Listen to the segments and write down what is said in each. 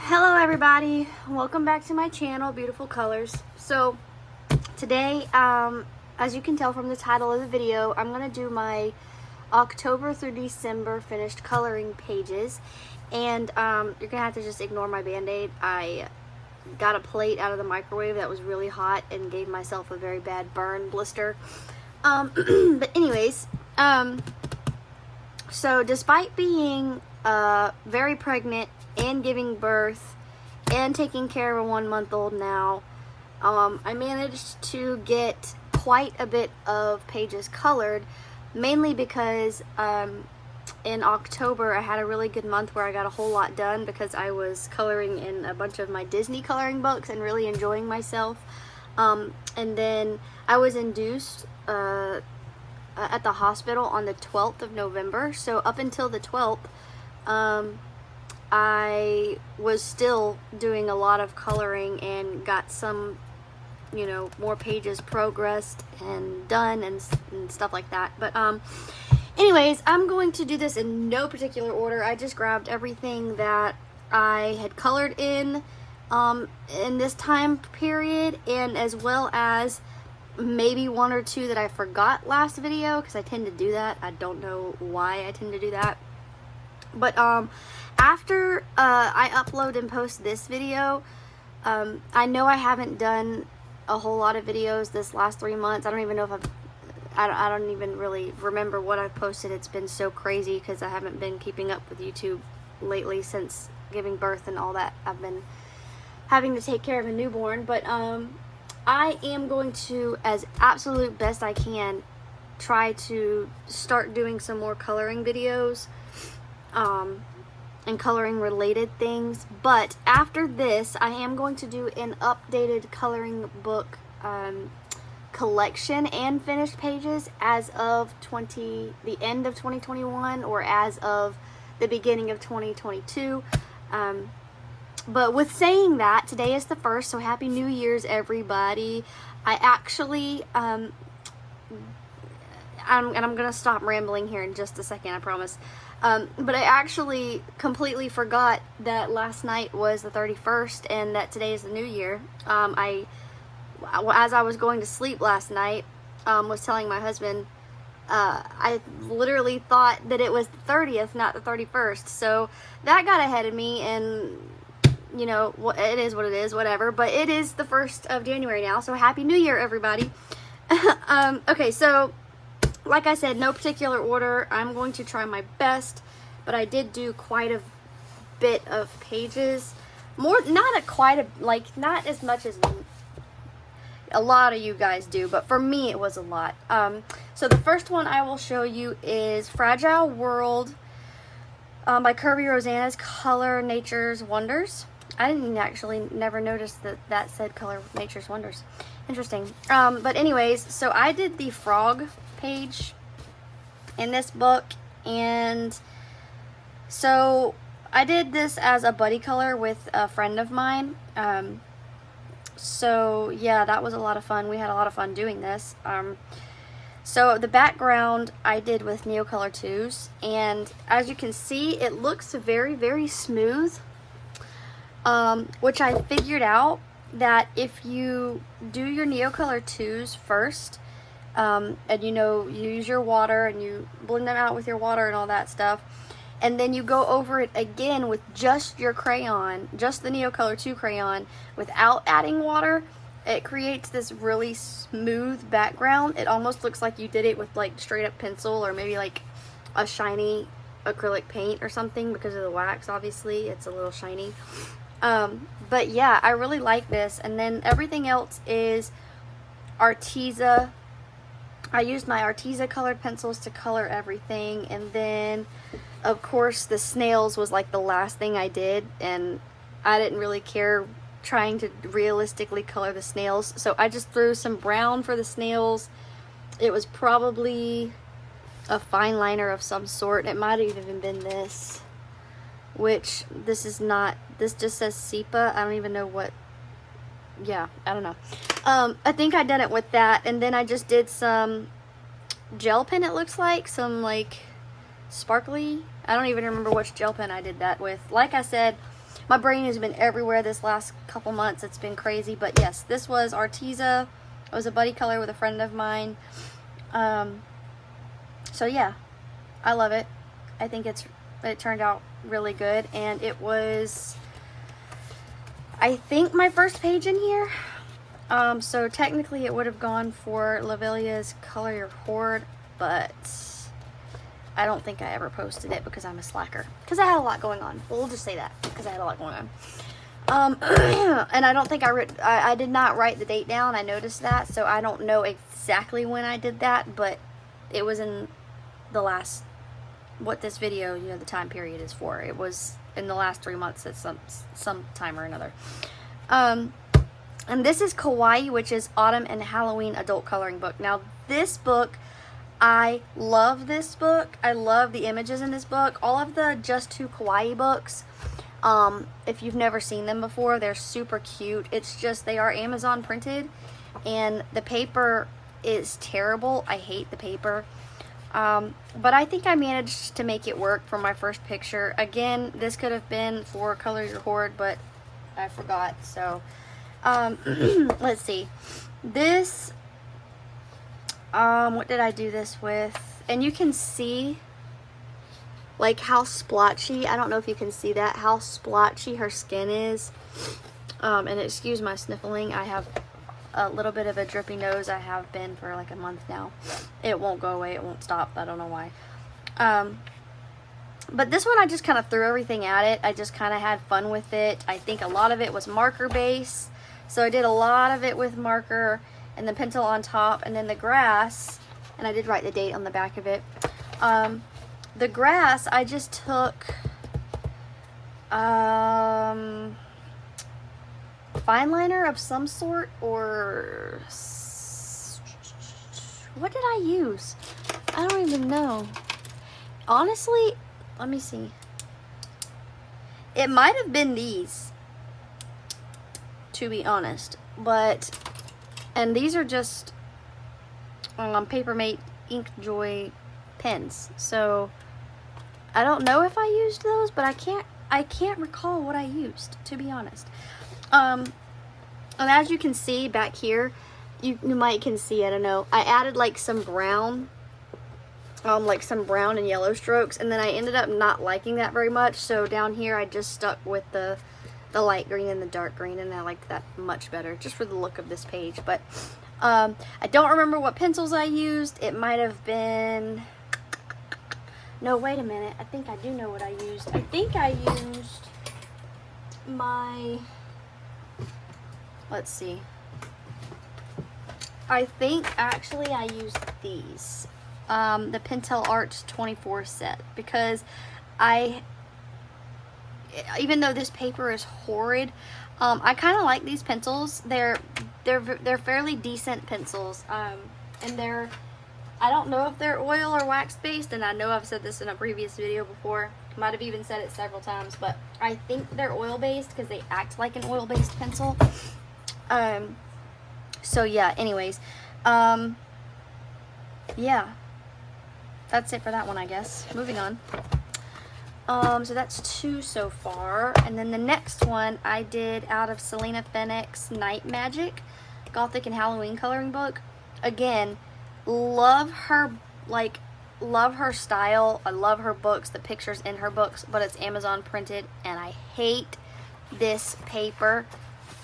Hello everybody, welcome back to my channel, Beautiful Colors. So today, as you can tell from the title of the video, I'm going to do my October through December finished coloring pages. And you're going to have to just ignore my band-aid. I got a plate out of the microwave that was really hot and gave myself a very bad burn blister. But anyways, so despite being very pregnant and giving birth and taking care of a 1-month-old now, I managed to get quite a bit of pages colored, mainly because in October I had a really good month where I got a whole lot done because I was coloring in a bunch of my Disney coloring books and really enjoying myself. And then I was induced at the hospital on the 12th of November, so up until the 12th, I was still doing a lot of coloring and got some, more pages progressed and done and stuff like that. But anyways, I'm going to do this in no particular order. I just grabbed everything that I had colored in this time period, and as well as maybe one or two that I forgot last video, because I tend to do that. I don't know why I tend to do that. But after I upload and post this video, I know I haven't done a whole lot of videos this last 3 months. I don't even know if I don't even really remember what I've posted. It's been so crazy because I haven't been keeping up with YouTube lately since giving birth and all that. I've been having to take care of a newborn. But I am going to, as absolute best I can, try to start doing some more coloring videos and coloring related things. But after this, I am going to do an updated coloring book collection and finished pages as of the end of 2021 or as of the beginning of 2022. But with saying that, today is the 1st, so Happy New Year's, everybody. I actually, I'm gonna stop rambling here in just a second, I promise. But I actually completely forgot that last night was the 31st and that today is the New Year. As I was going to sleep last night, was telling my husband, I literally thought that it was the 30th, not the 31st. So that got ahead of me, and it is what it is, whatever. But it is the 1st of January now, so Happy New Year, everybody. Okay, so like I said, no particular order. I'm going to try my best, but I did do quite a bit of pages. Not as much as a lot of you guys do, but for me it was a lot. So the first one I will show you is Fragile World by Kirby, Rosanna's Color Nature's Wonders. I didn't actually never notice that said Color Nature's Wonders. Interesting. But anyways, so I did the frog page in this book, and so I did this as a buddy color with a friend of mine. So yeah, that was a lot of fun. We had a lot of fun doing this. So the background I did with Neocolor 2s, and as you can see, it looks very, very smooth, which I figured out that if you do your Neocolor 2s first, and you use your water and you blend them out with your water and all that stuff, and then you go over it again with just your crayon, just the Neocolor 2 crayon, without adding water, it creates this really smooth background. It almost looks like you did it with like straight up pencil or maybe like a shiny acrylic paint or something, because of the wax, obviously it's a little shiny. But yeah, I really like this. And then everything else is Arteza. I used my Arteza colored pencils to color everything, and then of course the snails was like the last thing I did, and I didn't really care trying to realistically color the snails, so I just threw some brown for the snails. It was probably a fine liner of some sort. It might have even been this, which this is not. This just says Sepia. I don't even know what. Yeah, I don't know. I think I did it with that, and then I just did some gel pen, it looks like, some like sparkly, I don't even remember which gel pen I did that with. Like I said, My brain has been everywhere this last couple months. It's been crazy. But yes, this was Arteza. It was a buddy color with a friend of mine. So yeah, I love it. I think it turned out really good. And it was, I think, my first page in here. So technically it would have gone for Lavelia's Color Your Hoard, but I don't think I ever posted it because I'm a slacker. Because I had a lot going on. Well, we'll just say that, because I had a lot going on. And I don't think I did not write the date down. I noticed that, so I don't know exactly when I did that, but it was in the last, what this video, you know, the time period is for. It was in the last 3 months at some time or another. And this is Kawaii, which is Autumn and Halloween adult coloring book. Now, this book, I love this book. I love the images in this book. All of the Just Two Kawaii books, if you've never seen them before, they're super cute. It's just, they are Amazon printed, and the paper is terrible. I hate the paper. But I think I managed to make it work for my first picture. Again, this could have been for Color Your Hoard, but I forgot. So, let's see. This, what did I do this with? And you can see, like, how splotchy, I don't know if you can see that, how splotchy her skin is. And excuse my sniffling. I have a little bit of a drippy nose. I have been for like a month now. It won't go away. It won't stop. I don't know why. But this one, I just kind of threw everything at it. I just kind of had fun with it. I think a lot of it was marker base. So I did a lot of it with marker and the pencil on top, and then the grass, and I did write the date on the back of it. The grass, I just took fine liner of some sort, or what did I use? I don't even know. Honestly, let me see. It might have been these, to be honest, but, and these are just Papermate Ink Joy pens, so I don't know if I used those, but I can't recall what I used, to be honest. And as you can see back here, you might can see, I don't know, I added like some brown, like some brown and yellow strokes, and then I ended up not liking that very much, so down here I just stuck with the light green and the dark green, and I liked that much better, just for the look of this page. But I don't remember what pencils I used. It might have been, no, wait a minute, I think I do know what I used. I think I used my, let's see, I think actually I used these, the Pentel Art 24 set, because even though this paper is horrid, I kind of like these pencils. They're fairly decent pencils, and I don't know if they're oil or wax based, and I know I've said this in a previous video before, might have even said it several times, but I think they're oil based because they act like an oil based pencil. So yeah, anyways, yeah, that's it for that one, I guess. Moving on. So that's 2 so far, and then the next one I did out of Selena Fenwick's Night Magic Gothic and Halloween coloring book. Again, love her, like, love her style. I love her books, the pictures in her books, but it's Amazon printed, and I hate this paper.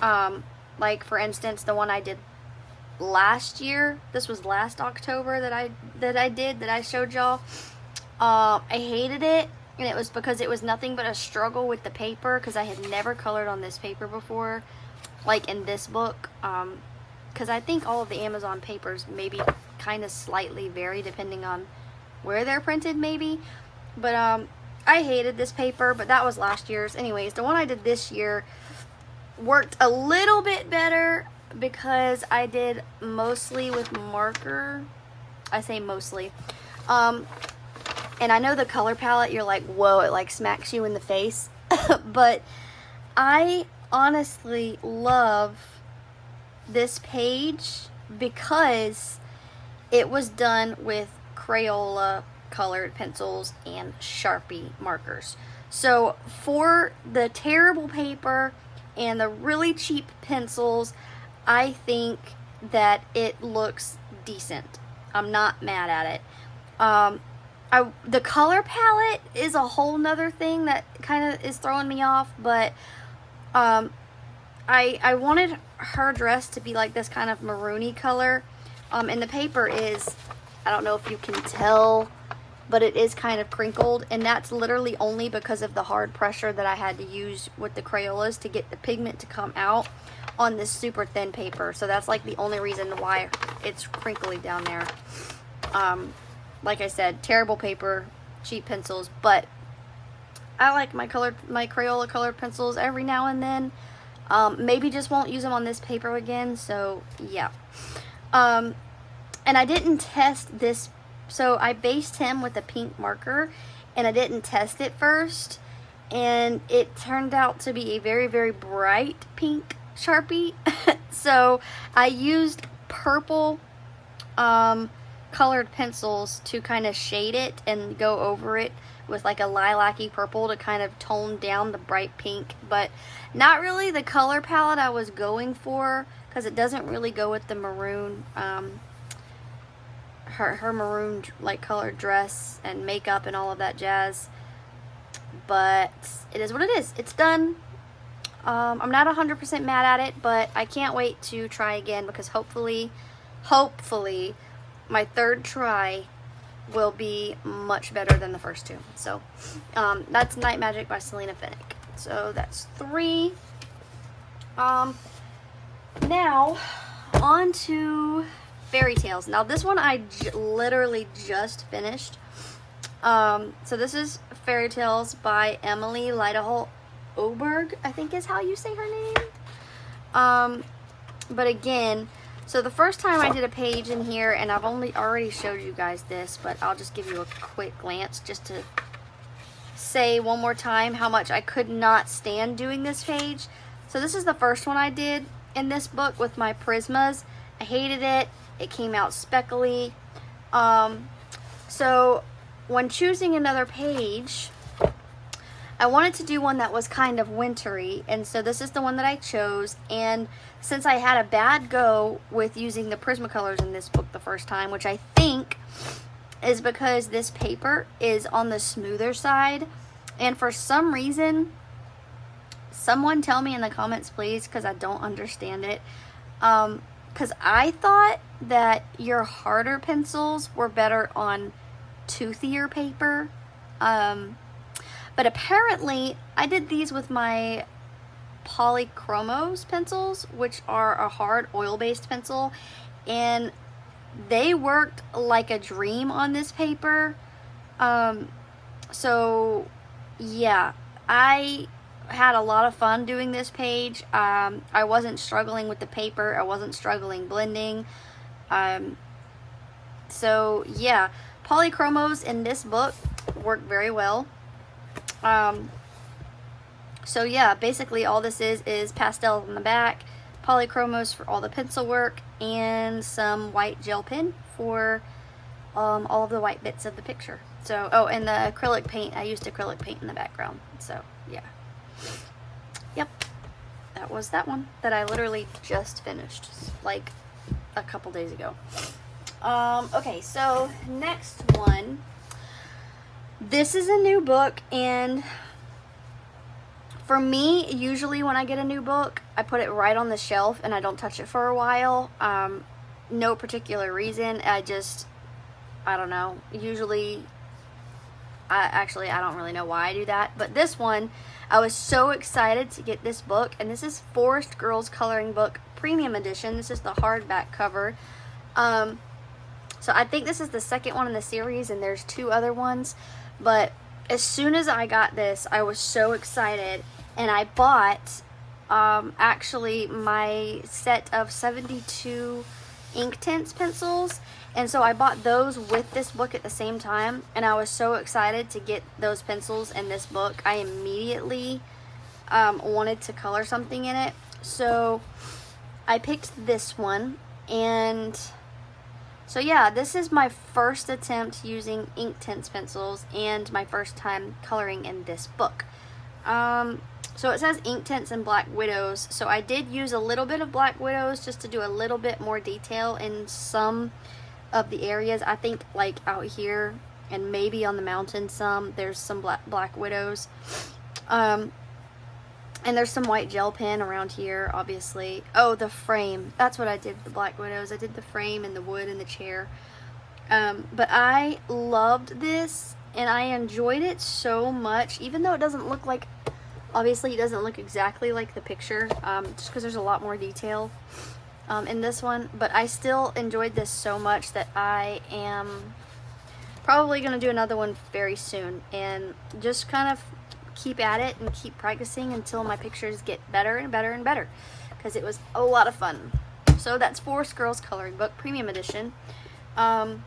Like, for instance, the one I did last year, this was last October that I showed y'all. I hated it. And it was because it was nothing but a struggle with the paper, because I had never colored on this paper before, like in this book. Because I think all of the Amazon papers maybe kind of slightly vary depending on where they're printed, maybe. But I hated this paper, but that was last year's. Anyways, the one I did this year worked a little bit better because I did mostly with marker. I say mostly. And I know the color palette, you're like, whoa, it like smacks you in the face. But I honestly love this page because it was done with Crayola colored pencils and Sharpie markers. So for the terrible paper and the really cheap pencils, I think that it looks decent. I'm not mad at it. The color palette is a whole nother thing that kind of is throwing me off, but I wanted her dress to be like this kind of maroony color, and the paper is, I don't know if you can tell, but it is kind of crinkled, and that's literally only because of the hard pressure that I had to use with the Crayolas to get the pigment to come out on this super thin paper. So that's like the only reason why it's crinkly down there. Like I said, terrible paper, cheap pencils, but I like my Crayola colored pencils every now and then. Maybe just won't use them on this paper again, so yeah. And I didn't test this, so I based him with a pink marker, and I didn't test it first, and it turned out to be a very, very bright pink Sharpie. So I used purple colored pencils to kind of shade it and go over it with like a lilac-y purple to kind of tone down the bright pink, but not really the color palette I was going for, because it doesn't really go with the maroon, her maroon like colored dress and makeup and all of that jazz. But it is what it is. It's done. I'm not 100% mad at it, but I can't wait to try again, because hopefully my third try will be much better than the first two. So that's Night Magic by Selena Finnick. So that's 3. Now on to Fairy Tales. Now this one I literally just finished. So this is Fairy Tales by Emily Lydia Oberg, I think is how you say her name. But again, so the first time I did a page in here, and I've already showed you guys this, but I'll just give you a quick glance just to say one more time how much I could not stand doing this page. So this is the first one I did in this book with my Prismas. I hated it. It came out speckly. So when choosing another page, I wanted to do one that was kind of wintry, and so this is the one that I chose. And since I had a bad go with using the Prismacolors in this book the first time, which I think is because this paper is on the smoother side, and for some reason, someone tell me in the comments please, because I don't understand it, because I thought that your harder pencils were better on toothier paper, but apparently I did these with my Polychromos pencils, which are a hard oil-based pencil, and they worked like a dream on this paper. So yeah, I had a lot of fun doing this page. I wasn't struggling with the paper. I wasn't struggling blending. So yeah, Polychromos in this book work very well. So yeah, basically all this is pastels on the back, Polychromos for all the pencil work, and some white gel pen for all of the white bits of the picture. So, oh, and the acrylic paint, I used acrylic paint in the background. So yeah, yep, that was that one that I literally just finished like a couple days ago. Okay, so next one. This is a new book, and for me, usually when I get a new book, I put it right on the shelf and I don't touch it for a while. No particular reason. I don't know. Usually, I don't really know why I do that. But this one, I was so excited to get this book, and this is Forest Girls Coloring Book Premium Edition. This is the hardback cover. So I think this is the second one in the series, and there's 2 other ones. But as soon as I got this, I was so excited, and I bought actually my set of 72 Inktense pencils, and so I bought those with this book at the same time, and I was so excited to get those pencils in this book. I immediately wanted to color something in it, so I picked this one, and So yeah, this is my first attempt using Inktense pencils and my first time coloring in this book. So it says Inktense and Black Widows. So I did use a little bit of Black Widows just to do a little bit more detail in some of the areas. I think like out here and maybe on the mountain there's some Black Widows. And there's some white gel pen around here, obviously. Oh, the frame. That's what I did with the Black Widows. I did the frame and the wood and the chair. But I loved this, and I enjoyed it so much, even though it doesn't look like, obviously it doesn't look exactly like the picture, just because there's a lot more detail in this one. But I still enjoyed this so much that I am probably going to do another one very soon, and just kind of keep at it and keep practicing until my pictures get better and better and better, because it was a lot of fun. So that's Forest Girls Coloring Book Premium Edition, and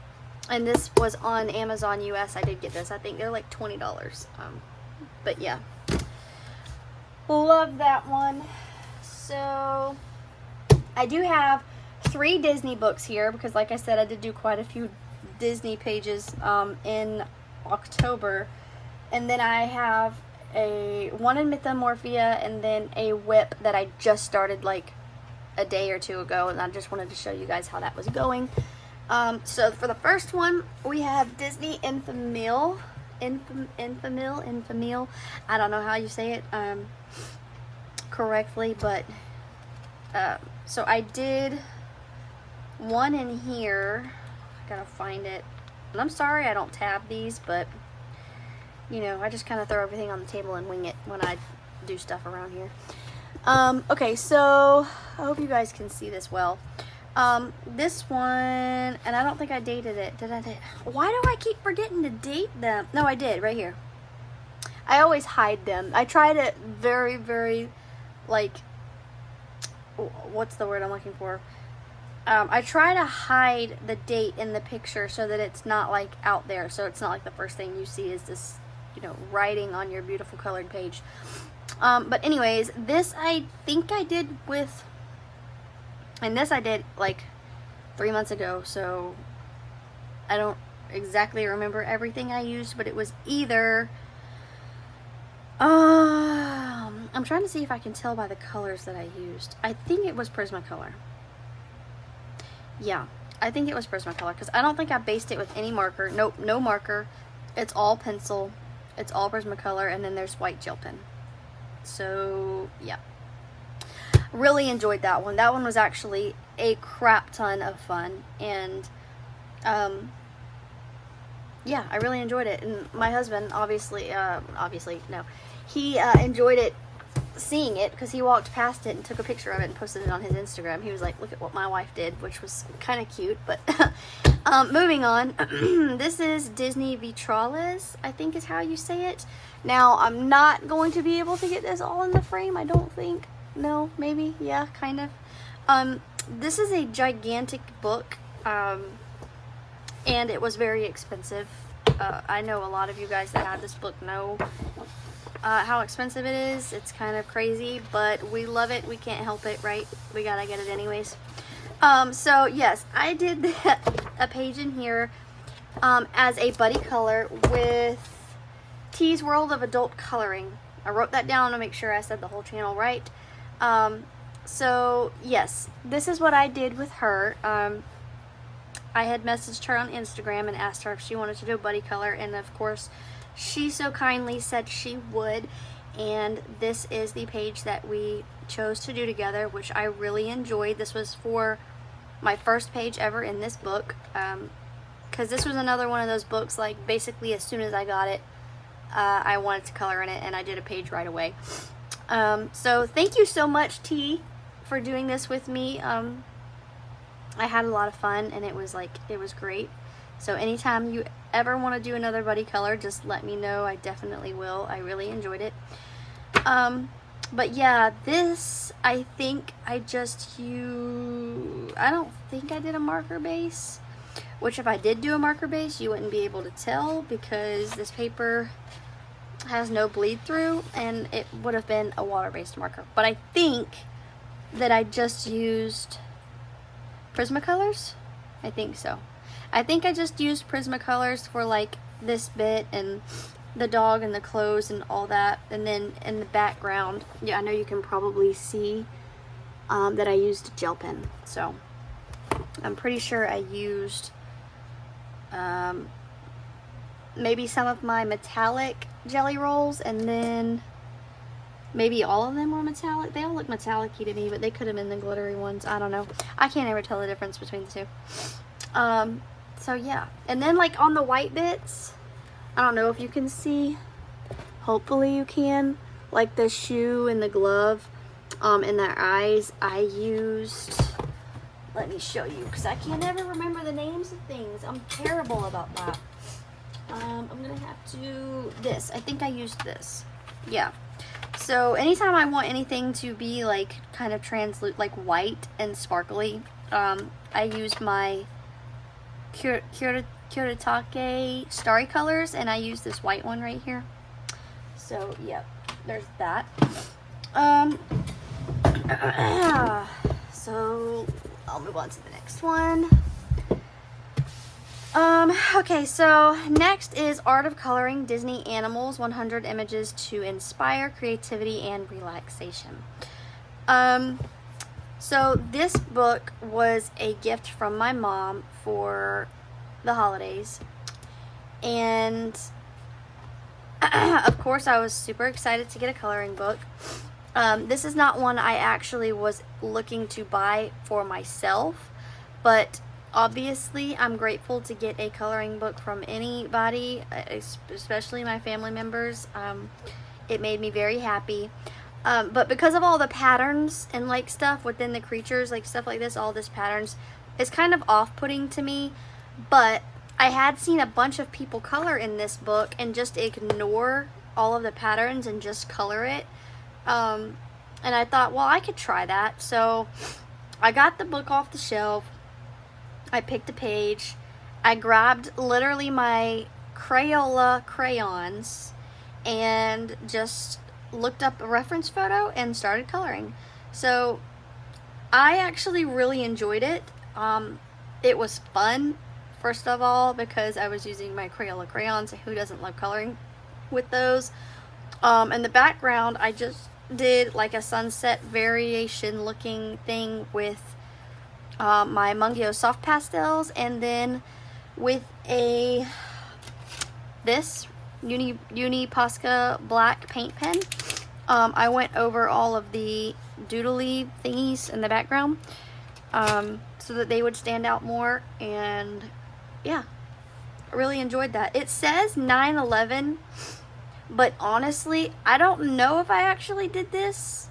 this was on Amazon US. I did get this. I think they're like $20, but yeah, love that one. So I do have 3 Disney books here, because like I said, I did do quite a few Disney pages in October, and then I have one in Mythomorphia, and then a whip that I just started like a day or 2 ago, and I just wanted to show you guys how that was going. So for the first one, we have Disney Infamil. I don't know how you say it correctly, but so I did one in here. I gotta find it, and I'm sorry I don't tab these, but you know, I just kind of throw everything on the table and wing it when I do stuff around here. Okay, so I hope you guys can see this well. This one, and I don't think I dated it. Did I date? Why do I keep forgetting to date them? No, I did, right here. I always hide them. I try to very, very, like, what's the word I'm looking for? I try to hide the date in the picture so that it's not like out there. So it's not like the first thing you see is this, you know, writing on your beautiful colored page. But anyways, this I think I did with, and this I did like 3 months ago, so I don't exactly remember everything I used, but it was either, I'm trying to see if I can tell by the colors that I used. I think it was Prismacolor. Yeah, I think it was Prismacolor, because I don't think I based it with any marker. Nope, no marker. It's all pencil. It's all Prismacolor, and then there's white gel pen. So, yeah. Really enjoyed that one. That one was actually a crap ton of fun, and, yeah, I really enjoyed it. And my husband, obviously, no. He enjoyed it, seeing it, because he walked past it and took a picture of it and posted it on his Instagram. He was like, look at what my wife did, which was kind of cute. But moving on. This is Disney Vitrales, I think is how you say it. Now, I'm not going to be able to get this all in the frame, I don't think. No, maybe, yeah, kind of. This is a gigantic book, and it was very expensive. I know a lot of you guys that have this book know how expensive it is. It's kind of crazy, but we love it. We can't help it, right? We gotta get it anyways. So yes, I did a page in here as a buddy color with T's World of Adult Coloring. I wrote that down to make sure I said the whole channel right. So yes, this is what I did with her. I had messaged her on Instagram and asked her if she wanted to do a buddy color, and of course she so kindly said she would, and this is the page that we chose to do together, which I really enjoyed. This was for my first page ever in this book, because this was another one of those books, like basically as soon as I got it, I wanted to color in it, and I did a page right away. So thank you so much, T, for doing this with me. I had a lot of fun, and it was great. So anytime you ever want to do another buddy color, just let me know. I definitely will. I really enjoyed it. But yeah, this, I think I don't think I did a marker base, which if I did do a marker base, you wouldn't be able to tell, because this paper has no bleed through, and it would have been a water-based marker. But I think that I just used Prismacolors. I think so. I think I just used Prismacolors for like this bit and the dog and the clothes and all that. And then in the background, yeah, I know you can probably see that I used a gel pen. So I'm pretty sure I used maybe some of my metallic jelly rolls, and then maybe all of them were metallic. They all look metallic-y to me, but they could have been the glittery ones. I don't know. I can't ever tell the difference between the two. So yeah. And then like on the white bits, I don't know if you can see. Hopefully you can. Like the shoe and the glove and their eyes, I used... Let me show you, because I can never remember the names of things. I'm terrible about that. I'm going to have to... This. I think I used this. Yeah. So anytime I want anything to be like kind of translucent, like white and sparkly, I use my Kuretake Starry Colors, and I use this white one right here. So yeah, there's that. So I'll move on to the next one. Okay, so next is Art of Coloring Disney Animals, 100 Images to Inspire Creativity and Relaxation. So this book was a gift from my mom for the holidays. And of course I was super excited to get a coloring book. This is not one I actually was looking to buy for myself, but obviously I'm grateful to get a coloring book from anybody, especially my family members. It made me very happy. But because of all the patterns and like stuff within the creatures, like stuff like this, all this patterns, is kind of off-putting to me. But I had seen a bunch of people color in this book and just ignore all of the patterns and just color it. And I thought, well, I could try that. So I got the book off the shelf. I picked a page. I grabbed literally my Crayola crayons and just looked up a reference photo and started coloring. So I actually really enjoyed it. It was fun, first of all, because I was using my Crayola crayons. Who doesn't love coloring with those? In the background, I just did like a sunset variation looking thing with my Mungyo soft pastels, and then with this Uni Posca black paint pen, I went over all of the doodly thingies in the background so that they would stand out more. And yeah, I really enjoyed that. It says 9/11, but honestly I don't know if I actually did this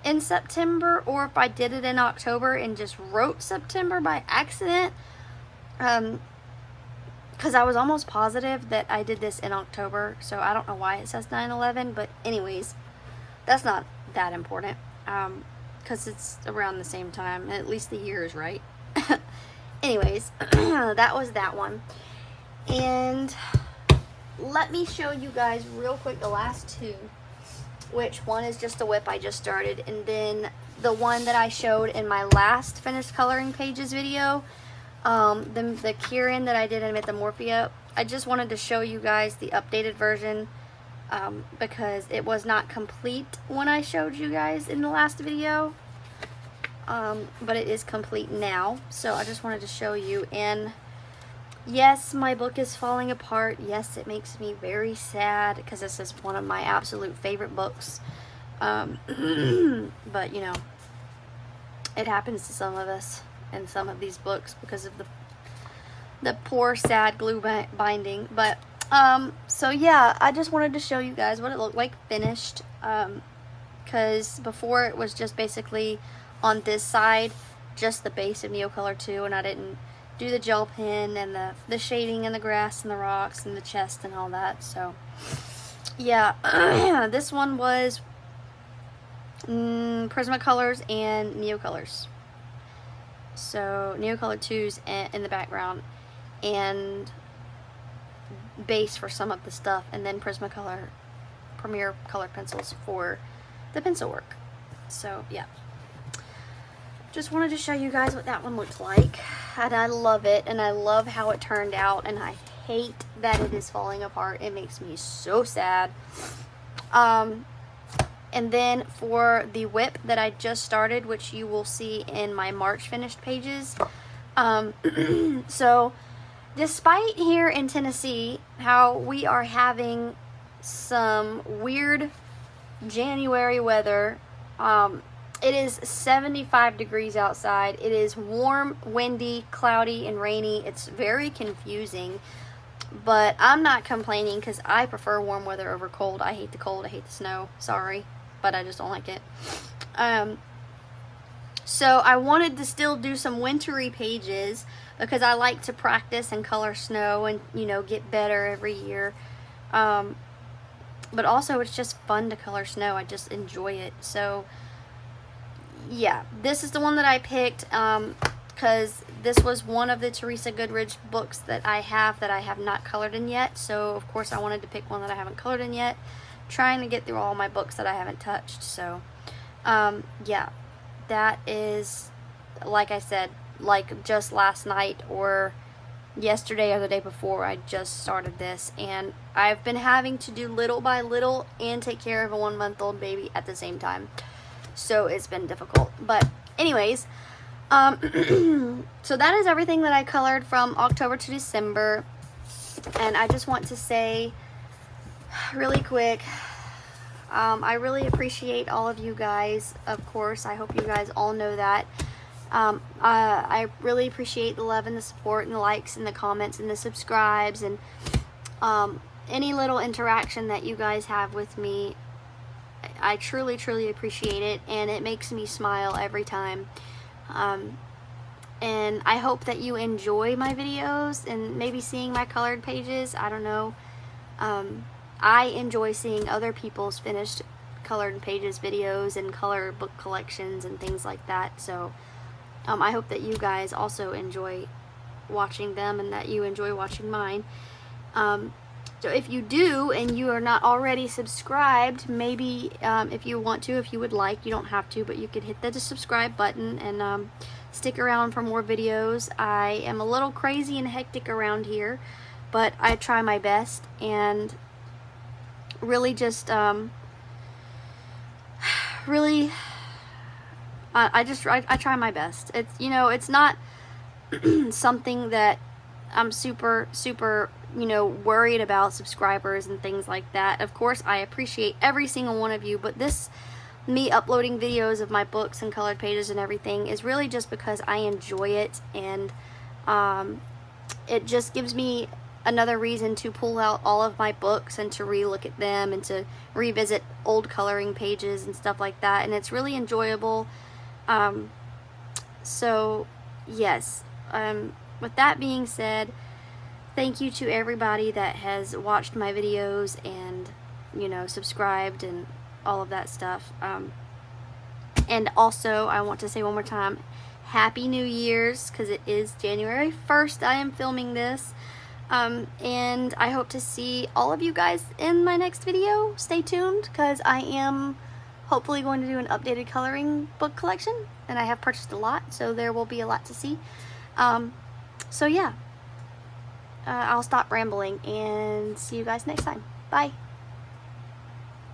in September, or if I did it in October and just wrote September by accident, because I was almost positive that I did this in October, so I don't know why it says 9/11, but anyways, that's not that important, because it's around the same time, and at least the year is right. Anyways, that was that one. And let me show you guys real quick the last two, which one is just a whip I just started, and then the one that I showed in my last finished coloring pages video, the Kieran that I did in Mythomorphia. I just wanted to show you guys the updated version, because it was not complete when I showed you guys in the last video, but it is complete now, so I just wanted to show you. And yes, my book is falling apart. Yes, it makes me very sad, because this is one of my absolute favorite books. But, you know, it happens to some of us in some of these books because of the poor, sad glue binding. But, so yeah, I just wanted to show you guys what it looked like finished. Because before it was just basically on this side, just the base of Neocolor 2, and I didn't do the gel pen and the shading and the grass and the rocks and the chest and all that. So yeah, this one was Prismacolors and Neocolors. So Neocolor 2's in the background and base for some of the stuff, and then Prismacolor Premier colored pencils for the pencil work. So yeah. just wanted to show you guys what that one looks like. And I love it, and I love how it turned out, and I hate that it is falling apart. It makes me so sad. And then for the whip that I just started, which you will see in my March finished pages. So despite here in Tennessee how we are having some weird January weather, it is 75 degrees outside. It is warm, windy, cloudy, and rainy. It's very confusing, but I'm not complaining because I prefer warm weather over cold. I hate the cold. I hate the snow. Sorry, but I just don't like it. So I wanted to still do some wintry pages because I like to practice and color snow and, you know, get better every year. But also it's just fun to color snow. I just enjoy it. So yeah, this is the one that I picked because this was one of the Teresa Goodridge books that I have not colored in yet. So of course I wanted to pick one that I haven't colored in yet. Trying to get through all my books that I haven't touched. So yeah, that is, like I said, like just last night or yesterday or the day before, I just started this, and I've been having to do little by little and take care of a 1-month-old baby at the same time. So it's been difficult. But anyways, so that is everything that I colored from October to December. And I just want to say really quick, I really appreciate all of you guys. Of course, I hope you guys all know that. I really appreciate the love and the support and the likes and the comments and the subscribes and any little interaction that you guys have with me. I truly, truly appreciate it, and it makes me smile every time. And I hope that you enjoy my videos and maybe seeing my colored pages. I don't know. I enjoy seeing other people's finished colored pages videos and color book collections and things like that. So I hope that you guys also enjoy watching them and that you enjoy watching mine. So if you do and you are not already subscribed, maybe if you want to, if you would like, you don't have to, but you could hit the subscribe button and stick around for more videos. I am a little crazy and hectic around here, but I try my best and really just really I try my best. It's, you know, it's not something that I'm super, you know, worried about subscribers and things like that. Of course, I appreciate every single one of you, but this, me uploading videos of my books and colored pages and everything, is really just because I enjoy it, and it just gives me another reason to pull out all of my books and to re-look at them and to revisit old coloring pages and stuff like that, and it's really enjoyable. So yes, with that being said, thank you to everybody that has watched my videos and, you know, subscribed and all of that stuff. And also, I want to say one more time, Happy New Year's, because it is January 1st I am filming this. And I hope to see all of you guys in my next video. Stay tuned, because I am hopefully going to do an updated coloring book collection, and I have purchased a lot, so there will be a lot to see. So yeah, I'll stop rambling and see you guys next time. Bye.